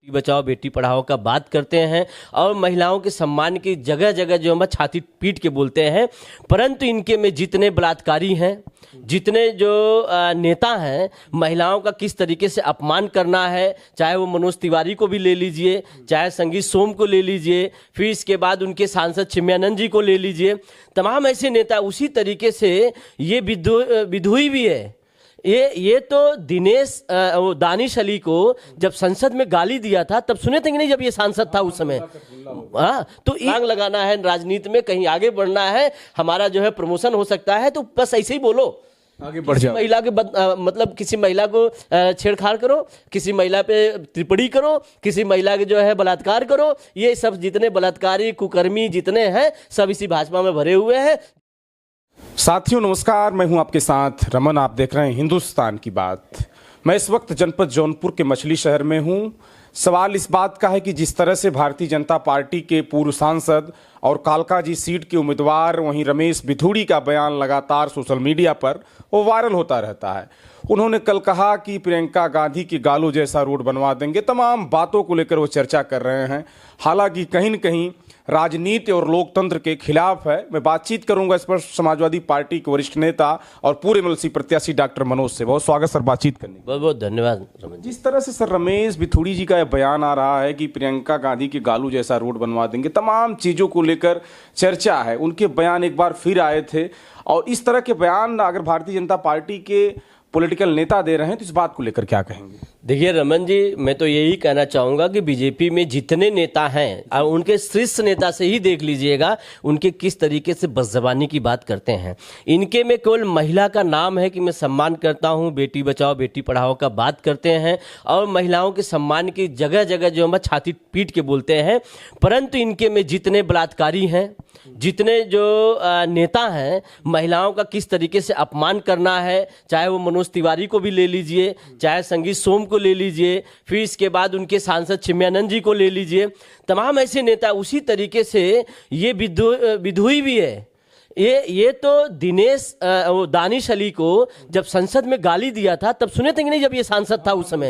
बेटी बचाओ बेटी पढ़ाओ का बात करते हैं और महिलाओं के सम्मान की जगह जगह जो हम छाती पीट के बोलते हैं, परंतु इनके में जितने बलात्कारी हैं, जितने जो नेता हैं, महिलाओं का किस तरीके से अपमान करना है, चाहे वो मनोज तिवारी को भी ले लीजिए, चाहे संगीत सोम को ले लीजिए, फिर इसके बाद उनके सांसद चिन्मयानंद जी को ले लीजिए, तमाम ऐसे नेता उसी तरीके से ये विधुई भी है। ये तो दिनेश दानिश अली को जब संसद में गाली दिया था तब सुने थे कि नहीं, जब ये सांसद था उस समय। हाँ, तो आग लगाना है राजनीति में, कहीं आगे बढ़ना है, हमारा जो है प्रमोशन हो सकता है, तो बस ऐसे ही बोलो, आगे बढ़ जाओ। महिला के मतलब किसी महिला को छेड़छाड़ करो, किसी महिला पे टिप्पणी करो, किसी महिला के जो है बलात्कार करो, ये सब जितने बलात्कारी कुकर्मी जितने हैं सब इसी भाजपा में भरे हुए हैं। साथियों नमस्कार, मैं हूं आपके साथ रमन। आप देख रहे हैं हिंदुस्तान की बात। मैं इस वक्त जनपद जौनपुर के मछली शहर में हूं। सवाल इस बात का है कि जिस तरह से भारतीय जनता पार्टी के पूर्व सांसद और कालकाजी सीट के उम्मीदवार वहीं रमेश बिधूड़ी का बयान लगातार सोशल मीडिया पर वो वायरल होता रहता है। उन्होंने कल कहा कि प्रियंका गांधी की गालों जैसा रोड बनवा देंगे। तमाम बातों को लेकर वो चर्चा कर रहे हैं, हालांकि कहीं न कहीं राजनीति और लोकतंत्र के खिलाफ है। मैं बातचीत करूंगा इस पर समाजवादी पार्टी के वरिष्ठ नेता और पूरे एमएलसी प्रत्याशी डॉक्टर मनोज से। बहुत स्वागत सर बातचीत करने। बहुत बहुत धन्यवाद रमन। जिस तरह से सर रमेश बिधूड़ी जी का यह बयान आ रहा है कि प्रियंका गांधी के गालू जैसा रोड बनवा देंगे, तमाम चीजों को लेकर चर्चा है। उनके बयान एक बार फिर आए थे और इस तरह के बयान अगर भारतीय जनता पार्टी के पॉलिटिकल नेता दे रहे हैं तो इस बात को लेकर क्या कहेंगे? देखिए रमन जी, मैं तो यही कहना चाहूँगा कि बीजेपी में जितने नेता हैं उनके शीर्ष नेता से ही देख लीजिएगा उनके किस तरीके से बदज़बानी की बात करते हैं। इनके में केवल महिला का नाम है कि मैं सम्मान करता हूँ, बेटी बचाओ बेटी पढ़ाओ का बात करते हैं और महिलाओं के सम्मान की जगह जगह जो हम छाती पीट के बोलते हैं, परंतु इनके में जितने बलात्कारी हैं, जितने जो नेता हैं, महिलाओं का किस तरीके से अपमान करना है, चाहे वो मनोज तिवारी को भी ले लीजिए, चाहे संगीत सोम को ले लीजिए, फिर इसके बाद उनके सांसद चिन्मयानंद जी को ले लीजिए, तमाम ऐसे नेता उसी तरीके से ये विधुई भी है। ये तो दिनेश दानिश अली को जब संसद में गाली दिया था तब सुने थे कि नहीं, जब ये सांसद था उस समय।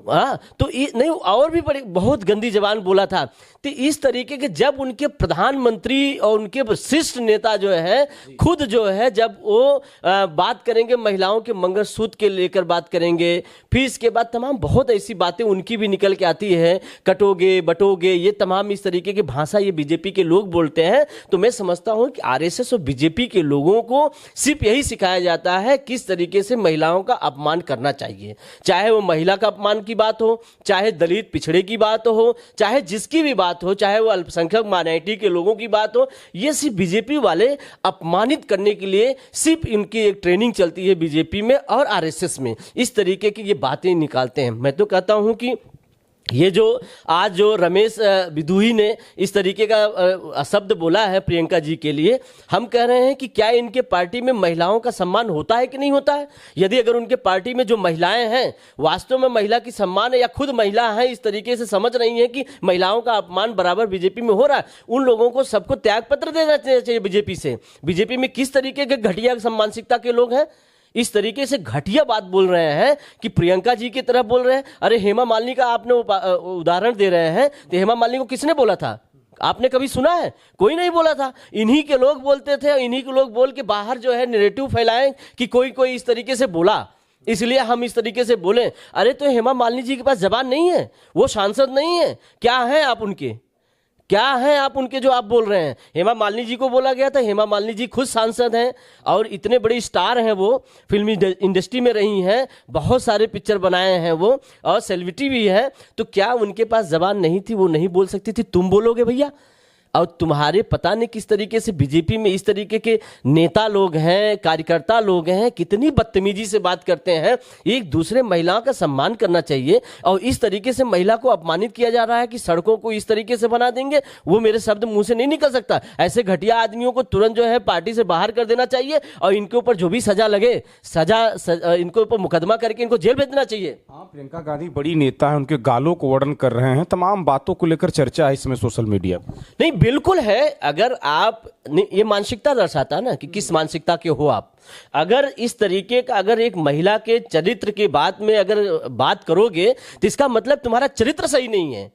हाँ, तो नहीं, और भी बड़ी बहुत गंदी जबान बोला था। तो इस तरीके के जब उनके प्रधानमंत्री और उनके शीर्ष नेता जो है खुद जो है जब वो बात करेंगे, महिलाओं के मंगलसूत्र के लेकर बात करेंगे, फिर इसके बाद तमाम बहुत ऐसी बातें उनकी भी निकल के आती है, कटोगे बटोगे, ये तमाम इस तरीके की भाषा ये बीजेपी के लोग बोलते हैं। तो मैं समझता हूँ कि आरएसएस और बीजेपी के लोगों को सिर्फ यही सिखाया जाता है किस तरीके से महिलाओं का अपमान करना चाहिए, चाहे वो महिला का अपमान की बात हो, चाहे दलित पिछड़े की बात हो, चाहे जिसकी भी बात हो, चाहे वो अल्पसंख्यक माइनॉरिटी के लोगों की बात हो। ये सिर्फ बीजेपी वाले अपमानित करने के लिए सिर्फ इनकी एक ट्रेनिंग चलती है बीजेपी में और आरएसएस में, इस तरीके की ये बातें निकालते हैं। मैं तो कहता हूं कि ये जो आज जो रमेश बिधूड़ी ने इस तरीके का शब्द बोला है प्रियंका जी के लिए, हम कह रहे हैं कि क्या इनके पार्टी में महिलाओं का सम्मान होता है कि नहीं होता है? यदि अगर उनके पार्टी में जो महिलाएं हैं वास्तव में महिला की सम्मान है या खुद महिला है इस तरीके से समझ रही हैं कि महिलाओं का अपमान बराबर बीजेपी में हो रहा है, उन लोगों को सबको त्याग पत्र देना चाहिए बीजेपी से। बीजेपी में किस तरीके के घटिया सम्मानसिकता के लोग हैं, इस तरीके से घटिया बात बोल रहे हैं कि प्रियंका जी की तरफ बोल रहे हैं। अरे हेमा मालिनी का आपने उदाहरण दे रहे हैं, तो हेमा मालिनी को किसने बोला था? आपने कभी सुना है? कोई नहीं बोला था। इन्हीं के लोग बोलते थे, इन्हीं के लोग बोल के बाहर जो है नैरेटिव फैलाएं कि कोई इस तरीके से बोला इसलिए हम इस तरीके से बोले। अरे तो हेमा मालिनी जी के पास जबान नहीं है, वो सांसद नहीं है, क्या है आप उनके, क्या है आप उनके जो आप बोल रहे हैं? हेमा मालिनी जी को बोला गया था, हेमा मालिनी जी खुद सांसद हैं और इतने बड़े स्टार हैं, वो फिल्मी इंडस्ट्री में रही हैं, बहुत सारे पिक्चर बनाए हैं वो और सेलिब्रिटी भी है। तो क्या उनके पास जबान नहीं थी, वो नहीं बोल सकती थी? तुम बोलोगे भैया? और तुम्हारे पता नहीं किस तरीके से बीजेपी में इस तरीके के नेता लोग हैं, कार्यकर्ता लोग हैं, कितनी बदतमीजी से बात करते हैं। एक दूसरे महिलाओं का सम्मान करना चाहिए और इस तरीके से महिला को अपमानित किया जा रहा है कि सड़कों को इस तरीके से बना देंगे, वो मेरे शब्द मुंह से नहीं निकल सकता। ऐसे घटिया आदमियों को तुरंत जो है पार्टी से बाहर कर देना चाहिए और इनके ऊपर जो भी सजा लगे इनके ऊपर मुकदमा करके इनको जेल भेज देना चाहिए। हाँ, प्रियंका गांधी बड़ी नेता है, उनके गालों को वर्णन कर रहे हैं, तमाम बातों को लेकर चर्चा है इसमें सोशल मीडिया पर। नहीं, बिल्कुल है। अगर आप ये मानसिकता दर्शाता ना कि किस मानसिकता के हो आप। अगर इस तरीके का अगर एक महिला के चरित्र की बात में अगर बात करोगे तो इसका मतलब तुम्हारा चरित्र सही नहीं है।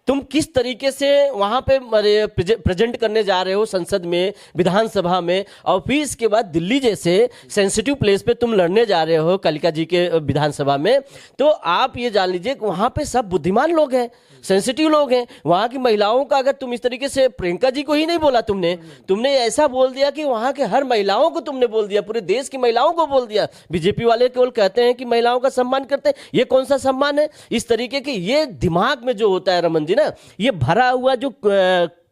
तुम किस तरीके से वहां पे प्रेजेंट करने जा रहे हो संसद में, विधानसभा में, और फिर इसके बाद दिल्ली जैसे सेंसिटिव प्लेस पे तुम लड़ने जा रहे हो कालिका जी के विधानसभा में। तो आप ये जान लीजिए कि वहां पे सब बुद्धिमान लोग हैं, सेंसिटिव लोग हैं। वहां की महिलाओं का अगर तुम इस तरीके से, प्रियंका जी को ही नहीं बोला तुमने ऐसा बोल दिया कि वहां के हर महिलाओं को तुमने बोल दिया, पूरे देश की महिलाओं को बोल दिया। बीजेपी वाले केवल कहते हैं कि महिलाओं का सम्मान करते हैं, ये कौन सा सम्मान है? इस तरीके के ये दिमाग में जो होता है रमन जी ना, ये भरा हुआ जो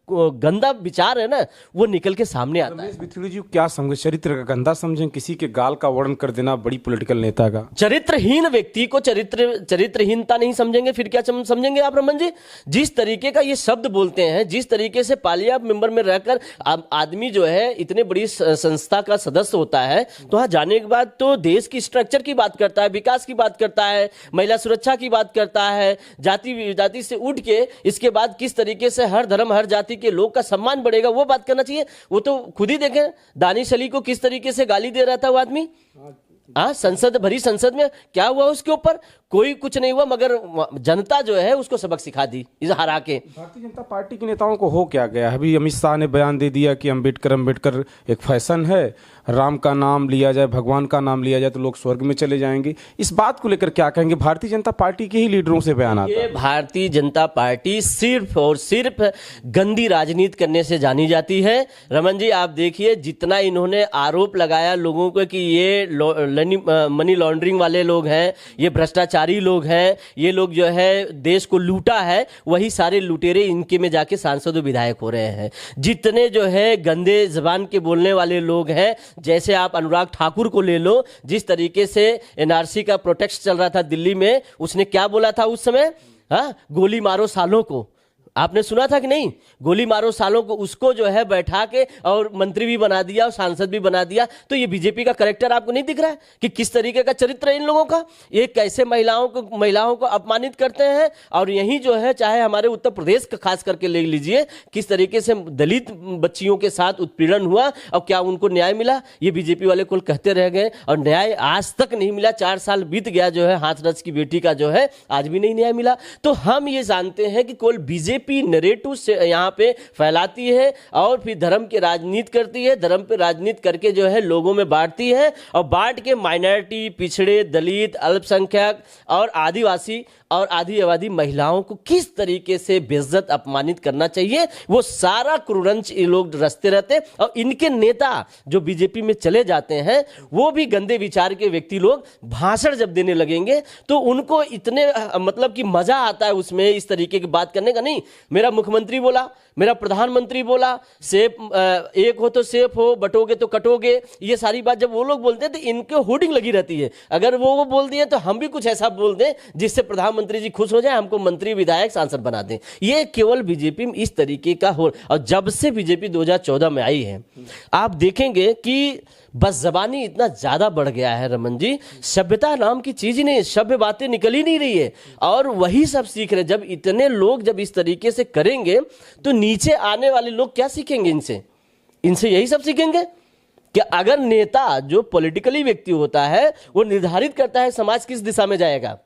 गंदा विचार है ना, वो निकल के सामने आता है। रमेश भित्रोड़ी जी क्या समझे, चरित्र का गंदा समझें किसी के गाल का वर्णन कर देना बड़ी पॉलिटिकल नेता का? चरित्रहीन व्यक्ति को चरित्रहीनता नहीं समझेंगे, फिर क्या समझेंगे आप रमन जी? जिस तरीके का ये शब्द बोलते हैं, जिस तरीके से पार्लियामेंट मेंबर में रहकर आदमी जो है इतने बड़ी संस्था का सदस्य होता है, तो वहां जाने के बाद तो देश की स्ट्रक्चर की बात करता है, विकास की बात करता है, महिला सुरक्षा की बात करता है, जाति से उठ के इसके बाद किस तरीके से हर धर्म हर जाति के लोग का सम्मान बढ़ेगा, वो बात करना चाहिए। वो तो खुद ही देखें दानिश अली को किस तरीके से गाली दे रहा था वो आदमी। भरी संसद में क्या हुआ उसके ऊपर? कोई कुछ नहीं हुआ, मगर जनता जो है उसको सबक सिखा दी इस हरा के। भारतीय जनता पार्टी के नेताओं को हो क्या गया? अभी अमित शाह ने बयान दे दिया कि अंबेडकर एक फैशन है, राम का नाम लिया जाए, भगवान का नाम लिया जाए तो लोग स्वर्ग में चले जाएंगे। इस बात को लेकर क्या कहेंगे? भारतीय जनता पार्टी के ही लीडरों से बयान आता है। भारतीय जनता पार्टी सिर्फ और सिर्फ गंदी राजनीति करने से जानी जाती है। रमन जी आप देखिए, जितना इन्होंने आरोप लगाया लोगों को कि ये मनी लॉन्ड्रिंग वाले लोग हैं, ये भ्रष्टाचारी लोग हैं, ये लोग जो है देश को लूटा है, वही सारे लुटेरे इनके में जाके सांसद और विधायक हो रहे हैं। जितने जो है गंदे जबान के बोलने वाले लोग हैं, जैसे आप अनुराग ठाकुर को ले लो, जिस तरीके से एनआरसी का प्रोटेस्ट चल रहा था दिल्ली में, उसने क्या बोला था उस समय? गोली मारो सालों को। आपने सुना था कि नहीं? गोली मारो सालों को, उसको जो है बैठा के और मंत्री भी बना दिया और सांसद भी बना दिया। तो ये बीजेपी का कैरेक्टर आपको नहीं दिख रहा है कि किस तरीके का चरित्र है इन लोगों का? ये कैसे महिलाओं को अपमानित करते हैं। और यही जो है, चाहे हमारे उत्तर प्रदेश का खास करके ले लीजिए, किस तरीके से दलित बच्चियों के साथ उत्पीड़न हुआ और क्या उनको न्याय मिला? ये बीजेपी वाले कुल कहते रह गए और न्याय आज तक नहीं मिला। 4 साल बीत गया जो है, हाथरस की बेटी का जो है आज भी नहीं न्याय मिला। तो हम ये जानते हैं कि केवल बीजेपी नैरेटिव से यहाँ पे फैलाती है और फिर धर्म की राजनीति करती है, धर्म पे राजनीति करके जो है लोगों में बांटती है, और बांट के माइनॉरिटी, पिछड़े, दलित, अल्पसंख्यक और आदिवासी और आदि आबादी महिलाओं को किस तरीके से बेइज्जत अपमानित करना चाहिए, वो सारा क्रूरंच ये लोग रचते रहते। और इनके नेता जो बीजेपी में चले जाते हैं, वो भी गंदे विचार के व्यक्ति लोग भाषण जब देने लगेंगे तो उनको इतने मतलब कि मजा आता है उसमें इस तरीके की बात करने का। नहीं, मेरा मुख्यमंत्री बोला, मेरा प्रधानमंत्री बोला, सेफ एक हो तो सेफ हो, बटोगे तो कटोगे, ये सारी बात जब वो लोग बोलते हैं तो इनके होर्डिंग लगी रहती है। अगर वो बोल दिए तो हम भी कुछ ऐसा बोल दें जिससे प्रधानमंत्री जी खुश हो जाए, हमको मंत्री, विधायक, सांसद बना दें। ये केवल बीजेपी में इस तरीके का हो। और जब से बीजेपी 2014 में आई है, आप देखेंगे कि बस जबानी इतना ज्यादा बढ़ गया है रमन जी, सभ्यता नाम की चीज ही नहीं, सभ्य बातें निकल ही नहीं रही है और वही सब सीख रहे। जब इतने लोग जब इस तरीके से करेंगे तो नीचे आने वाले लोग क्या सीखेंगे? इनसे यही सब सीखेंगे कि अगर नेता जो पॉलिटिकली व्यक्ति होता है वो निर्धारित करता है समाज किस दिशा में जाएगा,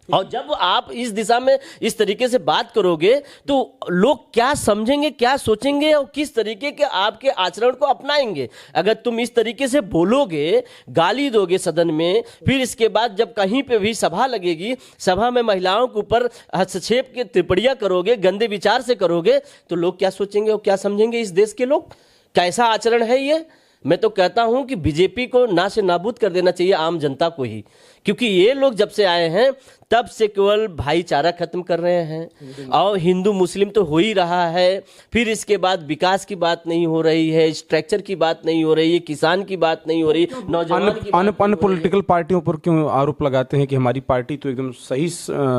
और जब आप इस दिशा में इस तरीके से बात करोगे तो लोग क्या समझेंगे, क्या सोचेंगे और किस तरीके के आपके आचरण को अपनाएंगे। अगर तुम इस तरीके से बोलोगे, गाली दोगे सदन में, फिर इसके बाद जब कहीं पे भी सभा लगेगी, सभा में महिलाओं के ऊपर हस्तक्षेप के टिप्पणियां करोगे, गंदे विचार से करोगे, तो लोग क्या सोचेंगे और क्या समझेंगे? इस देश के लोग कैसा आचरण है ये? मैं तो कहता हूं कि बीजेपी को ना से नाबूद कर देना चाहिए, आम जनता को ही, क्योंकि ये लोग जब से आए हैं तब से केवल भाईचारा खत्म कर रहे हैं और हिंदू मुस्लिम तो हो ही रहा है। फिर इसके बाद विकास की बात नहीं हो रही है, स्ट्रक्चर की बात नहीं हो रही है, किसान की बात नहीं हो रही, नौजवान की अन्य पॉलिटिकल पार्टियों पर क्यों आरोप लगाते हैं कि हमारी पार्टी तो एकदम सही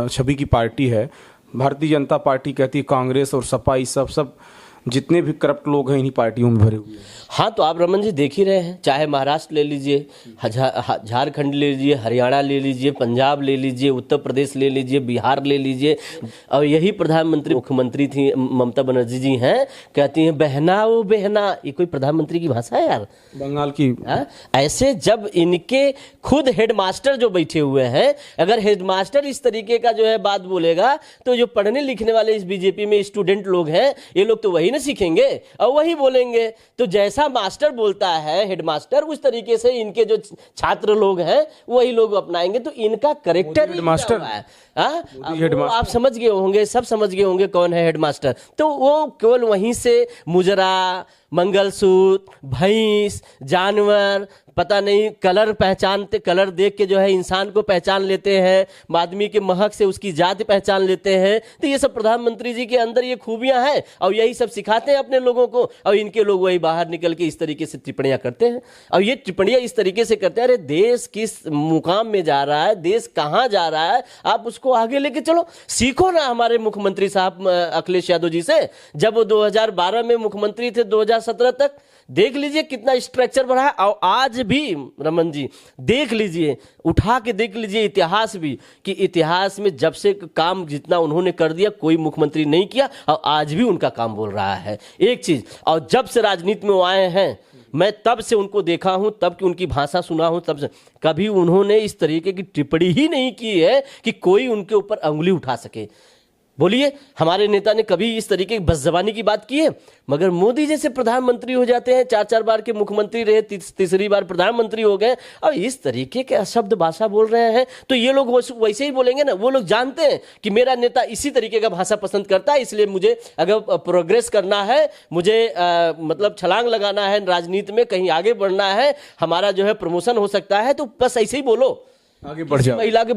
छवि की पार्टी है? भारतीय जनता पार्टी कहती है कांग्रेस और सपा सब जितने भी करप्ट लोग हैं इन्हीं पार्टियों में भरे हुए हैं। हाँ, तो आप रमन जी देख ही रहे हैं, चाहे महाराष्ट्र ले लीजिए, झारखंड ले लीजिए, हरियाणा ले लीजिए, पंजाब ले लीजिए, उत्तर प्रदेश ले लीजिए, बिहार ले लीजिए, और यही प्रधानमंत्री मुख्यमंत्री थी ममता बनर्जी जी हैं, कहती हैं बहना वो बहना। ये कोई प्रधानमंत्री की भाषा है यार? बंगाल की। ऐसे जब इनके खुद हेडमास्टर जो बैठे हुए हैं, अगर हेडमास्टर इस तरीके का जो है बात बोलेगा, तो जो पढ़ने लिखने वाले इस बीजेपी में स्टूडेंट लोग हैं, ये लोग तो वही ना सीखेंगे और वही बोलेंगे। तो जैसा मास्टर बोलता है हेडमास्टर, उस तरीके से इनके जो छात्र लोग हैं वही लोग अपनाएंगे। तो इनका करेक्टर हेडमास्टर है। आप समझ गए होंगे, सब समझ गए होंगे कौन है हेडमास्टर। तो वो केवल वहीं से मुजरा, मंगलसूत्र, भैंस, जानवर, पता नहीं कलर पहचानते, कलर देख के जो है इंसान को पहचान लेते हैं, आदमी के महक से उसकी जाति पहचान लेते हैं। तो ये सब प्रधानमंत्री जी के अंदर ये खूबियां हैं और यही सब सिखाते हैं अपने लोगों को, और इनके लोग वही बाहर निकल के इस तरीके से टिप्पणियां करते हैं। और ये टिप्पणियां इस तरीके से करते हैं, अरे देश किस मुकाम में जा रहा है, देश कहाँ जा रहा है, आप उसको आगे लेके चलो। सीखो ना हमारे मुख्यमंत्री साहब अखिलेश यादव जी से, जब वो 2012 में मुख्यमंत्री थे 2017 तक, देख लीजिए कितना स्ट्रक्चर बढ़ा है। और आज भी रमन जी देख लीजिए, उठा के देख लीजिए इतिहास भी, कि इतिहास में जब से काम जितना उन्होंने कर दिया कोई मुख्यमंत्री नहीं किया, और आज भी उनका काम बोल रहा है एक चीज। और जब से राजनीति में वो आए हैं, मैं तब से उनको देखा हूं, तब की उनकी भाषा सुना हूं, तब से कभी उन्होंने इस तरीके की टिप्पणी ही नहीं की है कि कोई उनके ऊपर अंगुली उठा सके। बोलिए, हमारे नेता ने कभी इस तरीके की बदज़बानी की बात की है? मगर मोदी जैसे प्रधानमंत्री हो जाते हैं, 4-4 बार के मुख्यमंत्री रहे, तीसरी बार प्रधानमंत्री हो गए, और इस तरीके के अशब्द भाषा बोल रहे हैं, तो ये लोग वैसे ही बोलेंगे ना। वो लोग जानते हैं कि मेरा नेता इसी तरीके का भाषा पसंद करता है, इसलिए मुझे अगर प्रोग्रेस करना है, मुझे मतलब छलांग लगाना है राजनीति में, कहीं आगे बढ़ना है, हमारा जो है प्रमोशन हो सकता है, तो बस ऐसे ही बोलो, आगे बढ़ जाओ। महिला के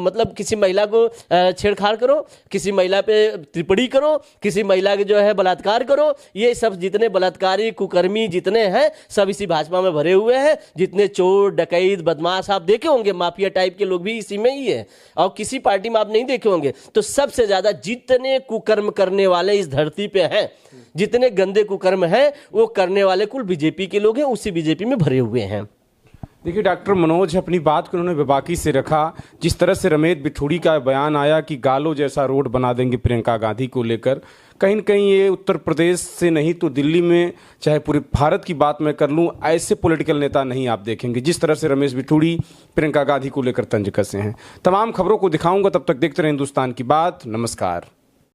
मतलब किसी महिला को छेड़छाड़ करो, किसी महिला पे टिप्पणी करो, किसी महिला के जो है बलात्कार करो। ये सब जितने बलात्कारी कुकर्मी जितने हैं, सब इसी भाजपा में भरे हुए हैं। जितने चोर डकैत बदमाश आप देखे होंगे, माफिया टाइप के लोग भी इसी में ही है, और किसी पार्टी में आप नहीं देखे होंगे। तो सबसे ज्यादा जितने कुकर्म करने वाले इस धरती पे हैं, जितने गंदे कुकर्म हैं, वो करने वाले कुल बीजेपी के लोग हैं, उसी बीजेपी में भरे हुए हैं। देखिए, डॉक्टर मनोज अपनी बात को उन्होंने बेबाकी से रखा। जिस तरह से रमेश बिठूड़ी का बयान आया कि गालो जैसा रोड बना देंगे प्रियंका गांधी को लेकर, कहीं न कहीं ये उत्तर प्रदेश से नहीं तो दिल्ली में, चाहे पूरे भारत की बात मैं कर लूँ, ऐसे पॉलिटिकल नेता नहीं आप देखेंगे जिस तरह से रमेश बिठूड़ी प्रियंका गांधी को लेकर तंज कसे हैं। तमाम खबरों को दिखाऊंगा, तब तक देखते रहे हिंदुस्तान की बात। नमस्कार।